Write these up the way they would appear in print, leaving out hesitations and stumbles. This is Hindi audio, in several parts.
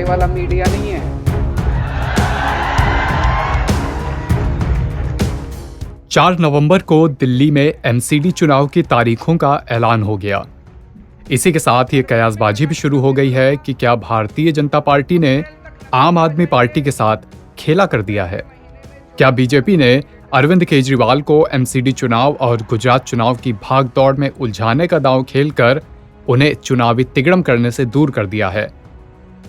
वाला मीडिया नहीं है। 4 नवंबर को दिल्ली में एमसीडी चुनाव की तारीखों का ऐलान हो गया। इसी के साथ ये कयासबाजी भी शुरू हो गई है कि क्या भारतीय जनता पार्टी ने आम आदमी पार्टी के साथ खेला कर दिया है। क्या बीजेपी ने अरविंद केजरीवाल को एमसीडी चुनाव और गुजरात चुनाव की भागदौड़ में उलझाने का दांव खेलकर उन्हें चुनावी तिगड़म करने से दूर कर दिया है।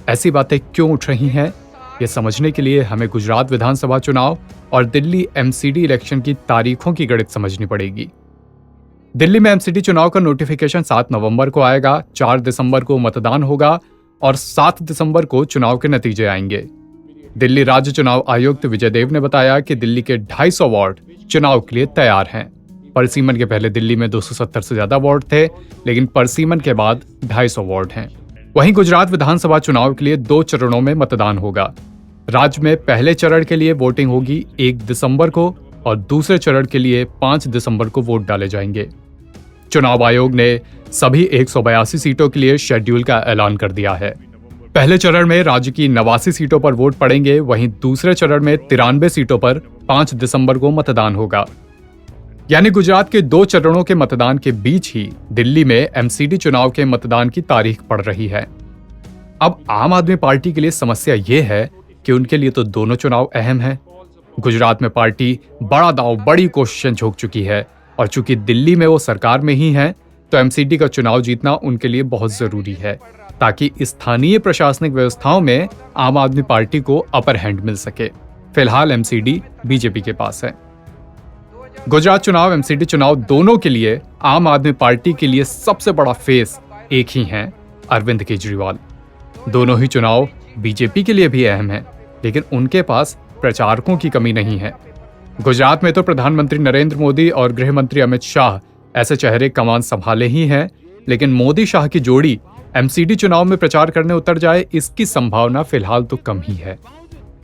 ऐसी बातें क्यों उठ रही हैं, ये समझने के लिए हमें गुजरात विधानसभा चुनाव और दिल्ली एमसीडी इलेक्शन की तारीखों की गणित समझनी पड़ेगी। दिल्ली में एमसीडी चुनाव का नोटिफिकेशन 7 नवंबर को आएगा, 4 दिसंबर को मतदान होगा और 7 दिसंबर को चुनाव के नतीजे आएंगे। दिल्ली राज्य चुनाव आयुक्त विजय देव ने बताया कि दिल्ली के 250 वार्ड चुनाव के लिए तैयार हैं। परिसीमन के पहले दिल्ली में 270 से ज्यादा वार्ड थे, लेकिन परिसीमन के बाद 250 वार्ड हैं। वहीं गुजरात विधानसभा चुनाव के लिए 2 चरणों में मतदान होगा। राज्य में पहले चरण के लिए वोटिंग होगी 1 दिसंबर को और दूसरे चरण के लिए 5 दिसंबर को वोट डाले जाएंगे। चुनाव आयोग ने सभी 182 सीटों के लिए शेड्यूल का ऐलान कर दिया है। पहले चरण में राज्य की 89 सीटों पर वोट पड़ेंगे, वहीं दूसरे चरण में 93 सीटों पर 5 दिसंबर को मतदान होगा। यानी गुजरात के 2 चरणों के मतदान के बीच ही दिल्ली में एमसीडी चुनाव के मतदान की तारीख पड़ रही है। अब आम आदमी पार्टी के लिए समस्या ये है कि उनके लिए तो दोनों चुनाव अहम हैं। गुजरात में पार्टी बड़ा दांव, बड़ी कोशिशें झोंक चुकी है और चूंकि दिल्ली में वो सरकार में ही है, तो एमसीडी का चुनाव जीतना उनके लिए बहुत जरूरी है ताकि स्थानीय प्रशासनिक व्यवस्थाओं में आम आदमी पार्टी को अपर हैंड मिल सके। फिलहाल एमसीडी बीजेपी के पास है। गुजरात चुनाव, एमसीडी चुनाव दोनों के लिए आम आदमी पार्टी के लिए सबसे बड़ा फेस एक ही है, अरविंद केजरीवाल। दोनों ही चुनाव बीजेपी के लिए भी अहम है, लेकिन उनके पास प्रचारकों की कमी नहीं है। गुजरात में तो प्रधानमंत्री नरेंद्र मोदी और गृह मंत्री अमित शाह ऐसे चेहरे कमान संभाले ही हैं, लेकिन मोदी शाह की जोड़ी एमसीडी चुनाव में प्रचार करने उतर जाए, इसकी संभावना फिलहाल तो कम ही है।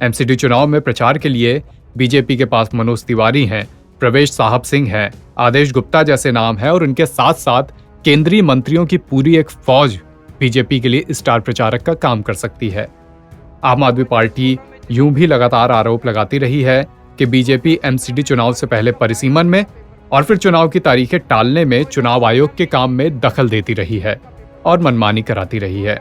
एमसीडी चुनाव में प्रचार के लिए बीजेपी के पास मनोज तिवारी हैं, प्रवेश साहब सिंह हैं, आदेश गुप्ता जैसे नाम हैं और उनके साथ साथ केंद्रीय मंत्रियों की पूरी एक फौज बीजेपी के लिए स्टार प्रचारक का काम कर सकती है। आम आदमी पार्टी यूं भी लगातार आरोप लगाती रही है कि बीजेपी एमसीडी चुनाव से पहले परिसीमन में और फिर चुनाव की तारीखें टालने में चुनाव आयोग के काम में दखल देती रही है और मनमानी कराती रही है।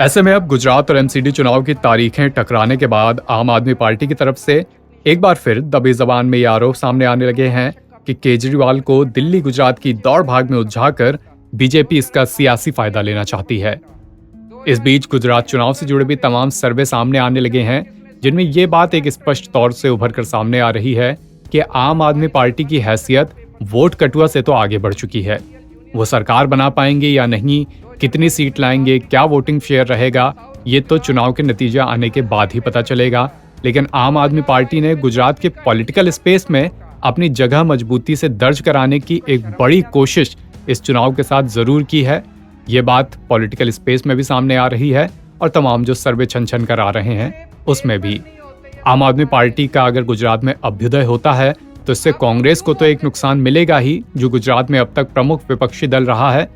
ऐसे में अब गुजरात और एमसीडी चुनाव की तारीखें टकराने के बाद आम आदमी पार्टी की तरफ से एक बार फिर दबी जबान में ये आरोप सामने आने लगे हैं कि केजरीवाल को दिल्ली गुजरात की दौड़ भाग में उलझाकर बीजेपी इसका सियासी फायदा लेना चाहती है। इस बीच गुजरात चुनाव से जुड़े भी तमाम सर्वे सामने आने लगे हैं, जिनमें ये बात एक स्पष्ट तौर से उभर कर सामने आ रही है कि आम आदमी पार्टी की हैसियत वोट कटुआ से तो आगे बढ़ चुकी है। वो सरकार बना पाएंगे या नहीं, कितनी सीट लाएंगे, क्या वोटिंग शेयर रहेगा, ये तो चुनाव के नतीजे आने के बाद ही पता चलेगा। लेकिन आम आदमी पार्टी ने गुजरात के पॉलिटिकल स्पेस में अपनी जगह मजबूती से दर्ज कराने की एक बड़ी कोशिश इस चुनाव के साथ जरूर की है। ये बात पॉलिटिकल स्पेस में भी सामने आ रही है और तमाम जो सर्वे छन छन कर आ रहे हैं उसमें भी। आम आदमी पार्टी का अगर गुजरात में अभ्युदय होता है तो इससे कांग्रेस को तो एक नुकसान मिलेगा ही, जो गुजरात में अब तक प्रमुख विपक्षी दल रहा है,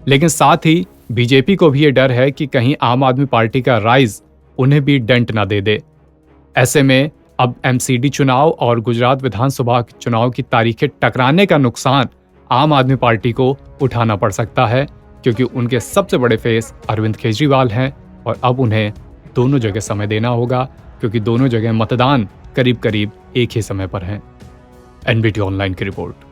लेकिन साथ ही बीजेपी को भी ये डर है कि कहीं आम आदमी पार्टी का राइज उन्हें भी डेंट ना दे दे। ऐसे में अब एमसीडी चुनाव और गुजरात विधानसभा चुनाव की तारीखें टकराने का नुकसान आम आदमी पार्टी को उठाना पड़ सकता है, क्योंकि उनके सबसे बड़े फेस अरविंद केजरीवाल हैं और अब उन्हें दोनों जगह समय देना होगा, क्योंकि दोनों जगह मतदान करीब करीब एक ही समय पर हैं। एनबीटी ऑनलाइन की रिपोर्ट।